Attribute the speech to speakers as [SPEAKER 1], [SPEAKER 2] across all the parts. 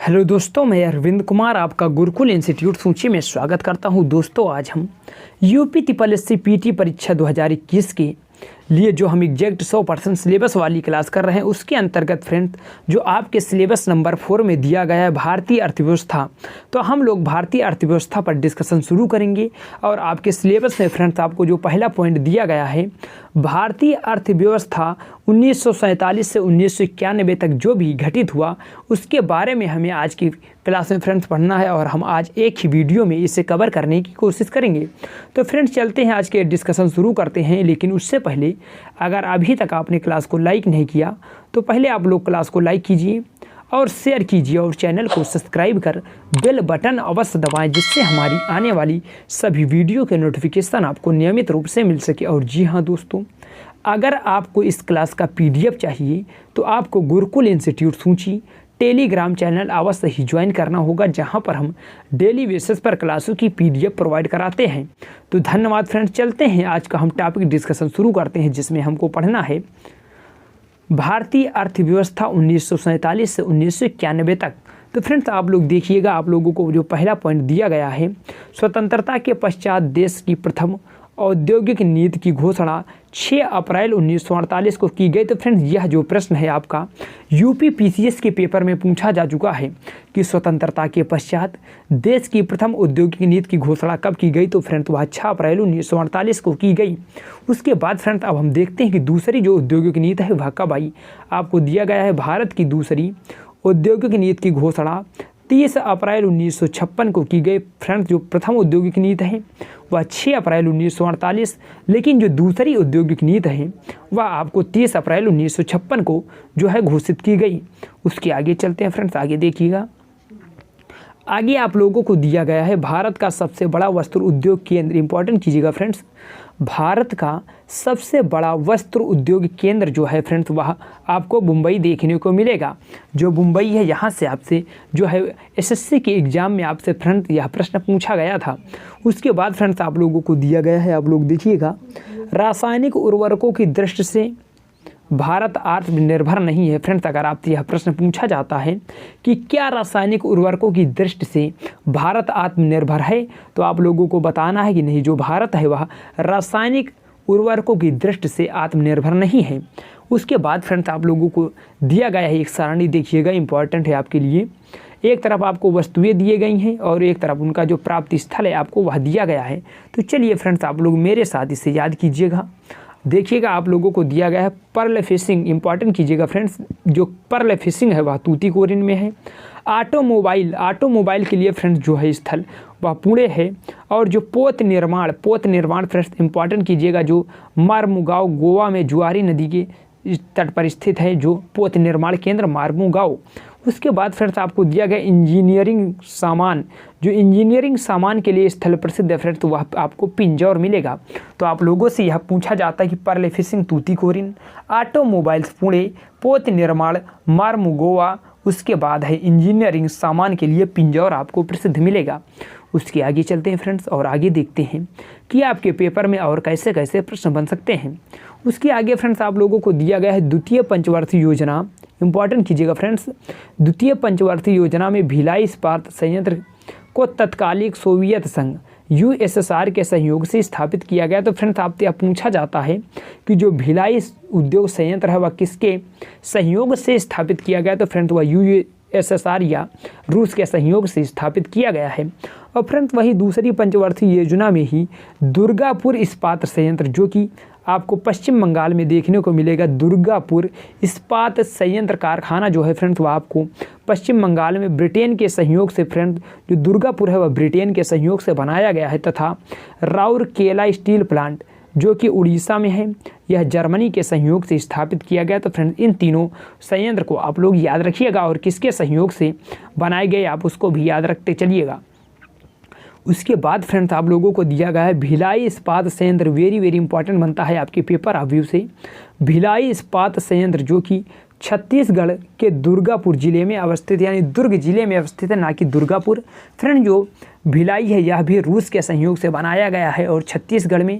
[SPEAKER 1] Hello दोस्तों, मैं अरविंद कुमार आपका गुरुकुल इंस्टीट्यूट सूची में स्वागत करता हूं। दोस्तों, आज हम यूपी ट्रिपल एससी पीटी परीक्षा 2021 के लिए जो हम एग्जैक्ट 100% सिलेबस वाली क्लास कर रहे हैं, उसके अंतर्गत फ्रेंड जो आपके सिलेबस नंबर 4 में दिया गया है भारतीय अर्थव्यवस्था, तो हम लोग भारतीय अर्थव्यवस्था पर डिस्कशन शुरू करेंगे। और आपके सिलेबस में फ्रेंड्स आपको जो पहला पॉइंट दिया गया है, भारतीय अर्थव्यवस्था 1947 से 1991 तक जो भी घटित हुआ उसके बारे में हमें आज की क्लास में फ्रेंड्स पढ़ना है, और हम आज एक ही वीडियो में इसे कवर करने की कोशिश करेंगे। तो फ्रेंड्स चलते हैं, आज के डिस्कशन शुरू करते हैं। लेकिन उससे पहले अगर अभी तक आपने क्लास को लाइक नहीं किया तो पहले आप लोग क्लास को लाइक कीजिए और शेयर कीजिए और चैनल को सब्सक्राइब कर बेल बटन अवश्य दबाएं, जिससे हमारी आने वाली सभी वीडियो के नोटिफिकेशन आपको नियमित रूप से मिल सके। और जी हाँ दोस्तों, अगर आपको इस क्लास का PDF चाहिए तो आपको गुरुकुल इंस्टीट्यूट सूची टेलीग्राम चैनल अवश्य ही ज्वाइन करना होगा, जहां पर हम डेली बेसिस पर क्लासों की PDF प्रोवाइड कराते हैं। तो धन्यवाद फ्रेंड्स, चलते हैं आज का हम टॉपिक डिस्कशन शुरू करते हैं, जिसमें हमको पढ़ना है भारतीय अर्थव्यवस्था 1947 से 1991 तक। तो फ्रेंड्स आप लोग देखिएगा, आप लोगों को जो पहला पॉइंट दिया गया है, स्वतंत्रता के पश्चात देश की प्रथम औद्योगिक नीति की घोषणा 6 अप्रैल 1948 को की गई। तो फ्रेंड्स यह जो प्रश्न है आपका यूपी PCS के पेपर में पूछा जा चुका है कि स्वतंत्रता के पश्चात देश की प्रथम औद्योगिक नीति की घोषणा कब की गई, तो फ्रेंड्स वह 6 अप्रैल 1948 को की गई। उसके बाद फ्रेंड्स अब हम देखते हैं कि दूसरी जो औद्योगिक नीति है वह कब आई। आपको दिया गया है भारत की दूसरी औद्योगिक नीति की घोषणा 30 अप्रैल 1956 को की गई। फ्रेंड्स जो प्रथम औद्योगिक नीति है वह 6 अप्रैल 1948, लेकिन जो दूसरी औद्योगिक नीति है वह आपको 30 अप्रैल 1956 को जो है घोषित की गई। उसके आगे चलते हैं फ्रेंड्स, आगे देखिएगा। आगे आप लोगों को दिया गया है भारत का सबसे बड़ा वस्त्र उद्योग केंद्र। इंपॉर्टेंट कीजिएगा फ्रेंड्स, भारत का सबसे बड़ा वस्त्र उद्योग केंद्र जो है फ्रेंड्स वह आपको मुंबई देखने को मिलेगा। जो मुंबई है, यहाँ से आपसे जो है SSC के एग्ज़ाम में आपसे फ्रेंड्स यह प्रश्न पूछा गया था। उसके बाद फ्रेंड्स आप लोगों को दिया गया है, आप लोग देखिएगा, रासायनिक उर्वरकों की दृष्टि से भारत आत्मनिर्भर नहीं है। फ्रेंड्स अगर आपसे यह प्रश्न पूछा जाता है कि क्या रासायनिक उर्वरकों की दृष्टि से भारत आत्मनिर्भर है, तो आप लोगों को बताना है कि नहीं, जो भारत है वह रासायनिक उर्वरकों की दृष्टि से आत्मनिर्भर नहीं है। उसके बाद फ्रेंड्स आप लोगों को दिया गया है एक सारणी, देखिएगा, इंपॉर्टेंट है आपके लिए। एक तरफ आपको वस्तुएं दिए गई हैं और एक तरफ उनका जो प्राप्ति स्थल है आपको वह दिया गया है। तो चलिए फ्रेंड्स आप लोग मेरे साथ इसे याद कीजिएगा। देखिएगा, आप लोगों को दिया गया है पर्ल फिशिंग। इंपॉर्टेंट कीजिएगा फ्रेंड्स, जो पर्ल फिशिंग है वह तूतीकोरिन में है। ऑटोमोबाइल के लिए फ्रेंड्स जो है स्थल वह पुणे है। और जो पोत निर्माण फ्रेंड्स इंपॉर्टेंट कीजिएगा, जो मार्मुगांव गोवा में जुआरी नदी के तट पर स्थित है, जो पोत निर्माण केंद्र मार्मुगांव। उसके बाद फ्रेंड्स आपको दिया गया इंजीनियरिंग सामान। जो इंजीनियरिंग सामान के लिए स्थल प्रसिद्ध है फ्रेंड्स, तो वह आपको पिंजौर मिलेगा। तो आप लोगों से यह पूछा जाता है कि pearl fishing Tuticorin, automobiles Pune, पोत निर्माण मार्मुगोवा, उसके बाद है इंजीनियरिंग सामान के लिए पिंजौर आपको प्रसिद्ध मिलेगा। उसके आगे चलते हैं फ्रेंड्स और आगे देखते हैं कि आपके पेपर में और कैसे कैसे प्रश्न बन सकते हैं। उसके आगे फ्रेंड्स आप लोगों को दिया गया है द्वितीय पंचवर्षीय योजना। इंपॉर्टेंट कीजिएगा फ्रेंड्स, द्वितीय पंचवर्षीय योजना में भिलाई इस्पात संयंत्र को तत्कालिक सोवियत संघ USSR के सहयोग से स्थापित किया गया। तो फ्रेंड्स आपसे पूछा जाता है कि जो भिलाई उद्योग संयंत्र है वह किसके सहयोग से स्थापित किया गया, तो फ्रेंड्स वह USSR या रूस के सहयोग से स्थापित किया गया है। और फ्रेंड्स वही दूसरी पंचवर्षीय योजना में ही दुर्गापुर इस्पात संयंत्र, जो कि आपको पश्चिम बंगाल में देखने को मिलेगा, दुर्गापुर इस्पात संयंत्र कारखाना जो है फ्रेंड्स वह आपको पश्चिम बंगाल में ब्रिटेन के सहयोग से फ्रेंड्स जो दुर्गापुर है वह ब्रिटेन के सहयोग से बनाया गया है। तथा राउरकेला स्टील प्लांट जो कि उड़ीसा में है, यह जर्मनी के सहयोग से स्थापित किया गया। तो फ्रेंड्स इन तीनों संयंत्र को आप लोग याद रखिएगा और किसके सहयोग से बनाए गए आप उसको भी याद रखते चलिएगा। उसके बाद फ्रेंड्स आप लोगों को दिया गया है भिलाई इस्पात संयंत्र। वेरी इंपॉर्टेंट बनता है आपके पेपर रिव्यू से। भिलाई इस्पात संयंत्र जो कि छत्तीसगढ़ के दुर्गापुर जिले में अवस्थित, यानी दुर्ग जिले में अवस्थित है, ना कि दुर्गापुर। फ्रेंड जो भिलाई है यह भी रूस के सहयोग से बनाया गया है और छत्तीसगढ़ में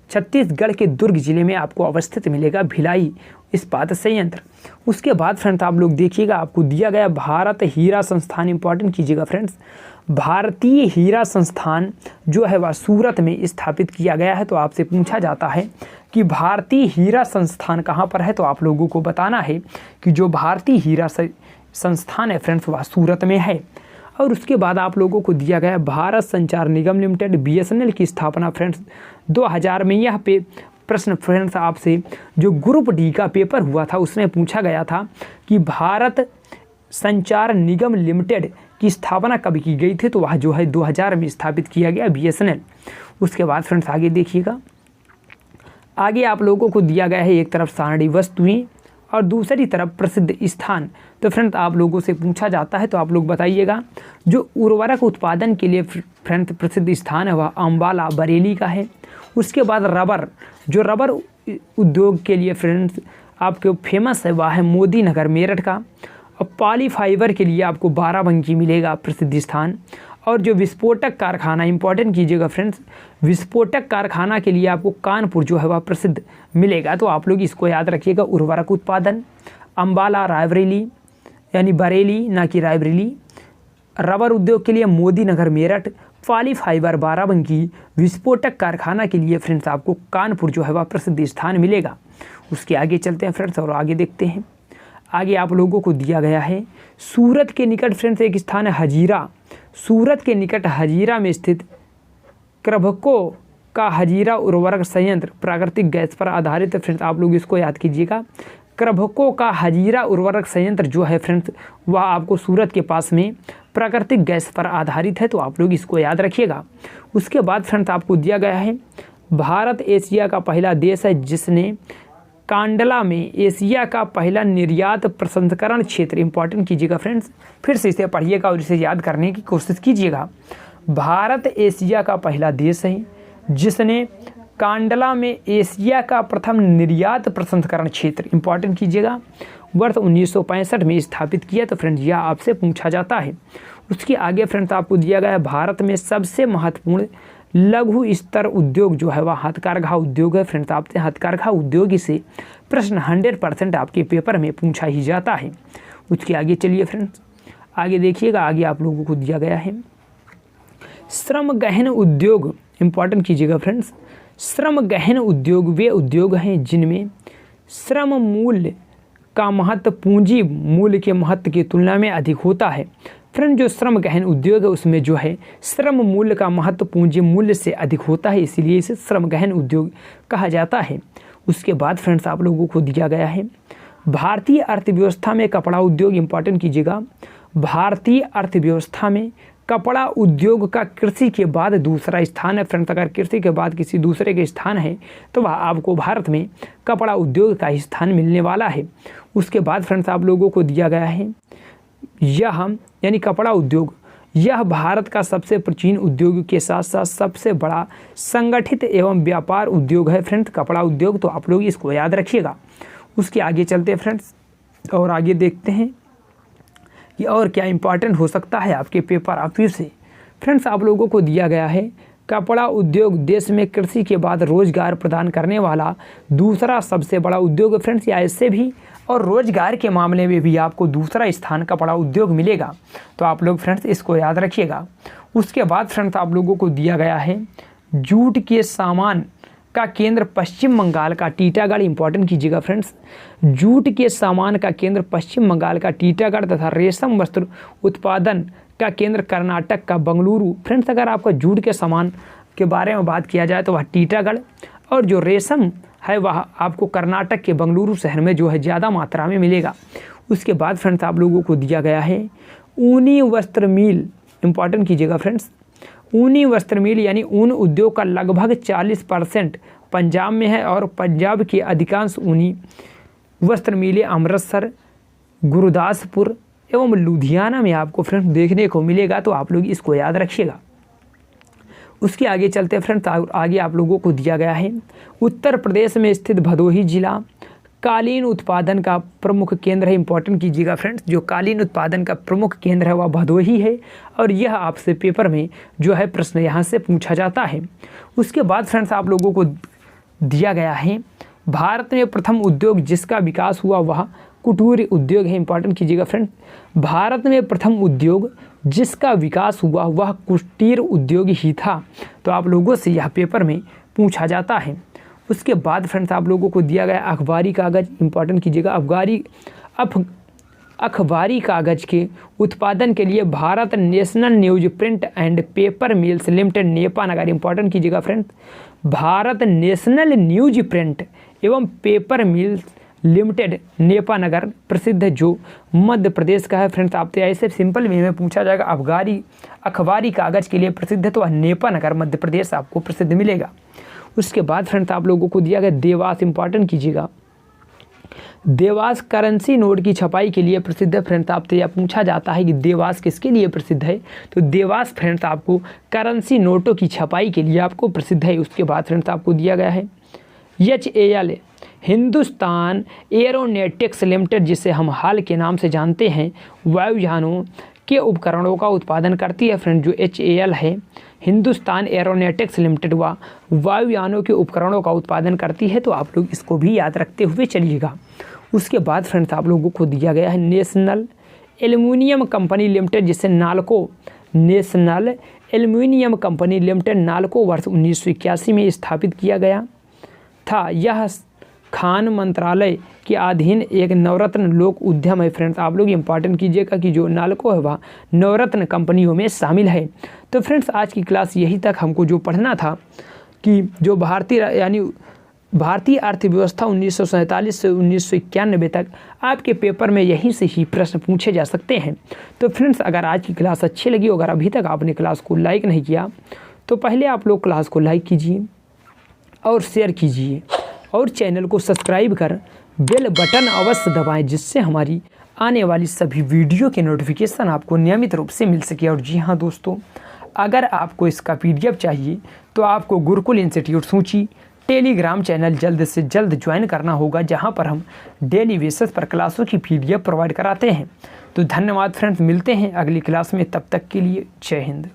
[SPEAKER 1] छत्तीसगढ़ के दुर्ग जिले में आपको अवस्थित मिलेगा भिलाई इस्पात संयंत्र। उसके बाद फ्रेंड्स आप लोग देखिएगा, आपको दिया गया भारत हीरा संस्थान, इंपॉर्टेंट कीजिएगा फ्रेंड्स, भारतीय हीरा संस्थान जो है वह सूरत में स्थापित किया गया है। तो आपसे पूछा जाता है कि भारतीय हीरा संस्थान कहाँ पर है, तो आप लोगों को बताना है कि जो भारतीय हीरा संस्थान है फ्रेंड्स वह सूरत में है। और उसके बाद आप लोगों को दिया गया भारत संचार निगम लिमिटेड BSNL की स्थापना फ्रेंड्स 2000 में। यह प्रश्न फ्रेंड्स आपसे जो ग्रुप डी का पेपर हुआ था उसमें पूछा गया था कि भारत संचार निगम लिमिटेड की स्थापना कब की गई थी, तो वह जो है 2000 में स्थापित किया गया BSNL। उसके बाद फ्रेंड्स आगे देखिएगा, आगे आप लोगों को दिया गया है एक तरफ सारणी वस्तुएं और दूसरी तरफ प्रसिद्ध स्थान। तो फ्रेंड्स आप लोगों से पूछा जाता है, तो आप लोग बताइएगा जो उर्वरक उत्पादन के लिए फ्रेंड्स प्रसिद्ध स्थान है वह अम्बाला बरेली का है। उसके बाद रबर, जो रबर उद्योग के लिए फ्रेंड्स आपके फेमस है वह है मोदी नगर मेरठ का। और पॉलीफाइबर के लिए आपको बाराबंकी मिलेगा प्रसिद्ध स्थान। और जो विस्फोटक कारखाना, इंपॉर्टेंट कीजिएगा फ्रेंड्स, विस्फोटक कारखाना के लिए आपको कानपुर जो है वह प्रसिद्ध मिलेगा। तो आप लोग इसको याद रखिएगा, उर्वरक उत्पादन अम्बाला रायबरेली यानी बरेली ना कि रायबरेली, रबर उद्योग के लिए मोदी नगर मेरठ, पॉलीफाइबर बाराबंकी, विस्फोटक कारखाना के लिए फ्रेंड्स आपको कानपुर जो है वह प्रसिद्ध स्थान मिलेगा। उसके आगे चलते हैं फ्रेंड्स और आगे देखते हैं। आगे आप लोगों को दिया गया है सूरत के निकट फ्रेंड्स एक स्थान है हजीरा। सूरत के निकट हजीरा में स्थित क्रभको का हजीरा उर्वरक संयंत्र प्राकृतिक गैस पर आधारित है। फ्रेंड्स आप लोग इसको याद कीजिएगा, क्रभको का हजीरा उर्वरक संयंत्र जो है फ्रेंड्स वह आपको सूरत के पास में प्राकृतिक गैस पर आधारित है। तो आप लोग इसको याद रखिएगा। उसके बाद फ्रेंड्स आपको दिया गया है भारत एशिया का पहला देश है जिसने कांडला में एशिया का पहला निर्यात प्रसंस्करण क्षेत्र, इंपॉर्टेंट कीजिएगा फ्रेंड्स, फिर से इसे पढ़िएगा और इसे याद करने की कोशिश कीजिएगा। भारत एशिया का पहला देश है जिसने कांडला में एशिया का प्रथम निर्यात प्रसंस्करण क्षेत्र, इंपॉर्टेंट कीजिएगा, वर्ष 1965 में स्थापित किया। तो फ्रेंड्स यह आपसे पूछा जाता है। उसके आगे फ्रेंड्स आपको दिया गया है भारत में सबसे महत्वपूर्ण लघु स्तर उद्योग जो है वह हथकरघा उद्योग है। फ्रेंड्स आपसे हथकरघा उद्योग से प्रश्न 100% आपके पेपर में पूछा ही जाता है। उसके आगे चलिए फ्रेंड्स, आगे देखिएगा, आगे आप लोगों को दिया गया है श्रम गहन उद्योग, इंपॉर्टेंट कीजिएगा फ्रेंड्स, श्रम गहन उद्योग वे उद्योग हैं जिनमें श्रम मूल्य का महत्व पूंजी मूल्य के महत्व की तुलना में अधिक होता है। फ्रेंड जो श्रम गहन उद्योग है उसमें जो है श्रम मूल्य का महत्व पूंजी मूल्य से अधिक होता है, इसीलिए इसे श्रम गहन उद्योग कहा जाता है। उसके बाद फ्रेंड्स आप लोगों को दिया गया है भारतीय अर्थव्यवस्था में कपड़ा उद्योग, इंपॉर्टेंट कीजिएगा, भारतीय अर्थव्यवस्था में कपड़ा उद्योग का कृषि के बाद दूसरा स्थान है। फ्रेंड्स अगर कृषि के बाद किसी दूसरे के स्थान है तो वह आपको भारत में कपड़ा उद्योग का स्थान मिलने वाला है। उसके बाद फ्रेंड्स आप लोगों को दिया गया है यह यानी कपड़ा उद्योग, यह भारत का सबसे प्राचीन उद्योग के साथ साथ सबसे बड़ा संगठित एवं व्यापार उद्योग है। फ्रेंड्स कपड़ा उद्योग, तो आप लोग इसको याद रखिएगा। उसके आगे चलते हैं फ्रेंड्स और आगे देखते हैं कि और क्या इंपॉर्टेंट हो सकता है आपके पेपर आप फिर से। फ्रेंड्स आप लोगों को दिया गया है कपड़ा उद्योग देश में कृषि के बाद रोजगार प्रदान करने वाला दूसरा सबसे बड़ा उद्योग है। फ्रेंड्स या इससे भी और रोजगार के मामले में भी आपको दूसरा स्थान कपड़ा उद्योग मिलेगा। तो आप लोग फ्रेंड्स इसको याद रखिएगा। उसके बाद फ्रेंड्स आप लोगों को दिया गया है जूट के सामान का केंद्र पश्चिम बंगाल का टीटागढ़, इंपॉर्टेंट कीजिएगा फ्रेंड्स, जूट के सामान का केंद्र पश्चिम बंगाल का टीटागढ़ तथा रेशम वस्त्र उत्पादन का केंद्र कर्नाटक का बंगलुरु। फ्रेंड्स अगर आपका जूट के सामान के बारे में बात किया जाए तो वह टीटागढ़, और जो रेशम है वह आपको कर्नाटक के बंगलुरु शहर में जो है ज़्यादा मात्रा में मिलेगा। उसके बाद फ्रेंड्स आप लोगों को दिया गया है ऊनी वस्त्र मिल, इंपॉर्टेंट कीजिएगा फ्रेंड्स, ऊनी वस्त्र मिल यानी ऊन उद्योग का लगभग 40% पंजाब में है और पंजाब की अधिकांश ऊनी वस्त्र मिलें अमृतसर, गुरदासपुर एवं लुधियाना में आपको फ्रेंड्स देखने को मिलेगा। तो आप लोग इसको याद रखिएगा। उसके आगे चलते हैं फ्रेंड्स, आगे आप लोगों को दिया गया है उत्तर प्रदेश में स्थित भदोही जिला कालीन उत्पादन का प्रमुख केंद्र है। इंपॉर्टेंट कीजिएगा फ्रेंड्स, जो कालीन उत्पादन का प्रमुख केंद्र है वह भदोही है और यह आपसे पेपर में जो है प्रश्न यहाँ से पूछा जाता है। उसके बाद फ्रेंड्स आप लोगों को दिया गया है। भारत में प्रथम उद्योग जिसका विकास हुआ वह कुटीर उद्योग है। इंपॉर्टेंट कीजिएगा फ्रेंड, भारत में प्रथम उद्योग जिसका विकास हुआ वह कुटीर उद्योग ही था। तो आप लोगों से यह पेपर में पूछा जाता है। उसके बाद फ्रेंड्स आप लोगों को दिया गया अखबारी कागज़। इंपॉर्टेंट कीजिएगा, अखबारी कागज़ के उत्पादन के लिए Bharat national news print and paper mills limited Nepanagar. Important कीजिएगा friends, Bharat national news print एवं पेपर मिल्स लिमिटेड नेपानगर प्रसिद्ध है, जो मध्य प्रदेश का है। फ्रेंड्स आपसे ऐसे सिंपल वे में पूछा जाएगा अखबारी कागज़ के लिए प्रसिद्ध है तो वह नेपानगर मध्य प्रदेश आपको प्रसिद्ध मिलेगा। उसके बाद फ्रेंड्स आप लोगों को दिया गया देवास। इंपॉर्टेंट कीजिएगा, देवास करेंसी नोट की छपाई के लिए प्रसिद्ध है। फ्रेंड्स आपसे यह पूछा जाता है कि देवास किसके लिए प्रसिद्ध है, तो देवास फ्रेंड्स आपको करेंसी नोटों की छपाई के लिए आपको प्रसिद्ध है। उसके बाद फ्रेंड्स आपको दिया गया है HAL हिंदुस्तान एरोनॉटिक्स लिमिटेड, जिसे हम हाल के नाम से जानते हैं, वायुयानों के उपकरणों का उत्पादन करती है। फ्रेंड जो HAL है हिंदुस्तान एरोनॉटिक्स लिमिटेड व वायुयानों के उपकरणों का उत्पादन करती है। तो आप लोग इसको भी याद रखते हुए चलिएगा। उसके बाद फ्रेंड्स आप लोगों को दिया गया है नेशनल एल्युमिनियम कंपनी लिमिटेड, जिसे national aluminium company limited NALCO वर्ष 1981 में स्थापित किया गया था। यह खान मंत्रालय के अधीन एक नवरत्न लोक उद्यम है। फ्रेंड्स आप लोग इंपॉर्टेंट कीजिएगा कि जो नालको है वह नवरत्न कंपनियों में शामिल है। तो फ्रेंड्स आज की क्लास यही तक हमको जो पढ़ना था कि जो भारतीय अर्थव्यवस्था 1947 से 1991 तक आपके पेपर में यहीं से ही प्रश्न पूछे जा सकते हैं। तो फ्रेंड्स अगर आज की क्लास अच्छी लगी, अगर अभी तक आपने क्लास को लाइक नहीं किया तो पहले आप लोग क्लास को लाइक कीजिए और शेयर कीजिए और चैनल को सब्सक्राइब कर बेल बटन अवश्य दबाएं, जिससे हमारी आने वाली सभी वीडियो के नोटिफिकेशन आपको नियमित रूप से मिल सके। और जी हाँ दोस्तों, अगर आपको इसका PDF चाहिए तो आपको गुरुकुल इंस्टीट्यूट सूची टेलीग्राम चैनल जल्द से जल्द ज्वाइन करना होगा, जहां पर हम डेली बेसिस पर क्लासों की PDF प्रोवाइड कराते हैं। तो धन्यवाद फ्रेंड्स, मिलते हैं अगली क्लास में, तब तक के लिए जय हिंद।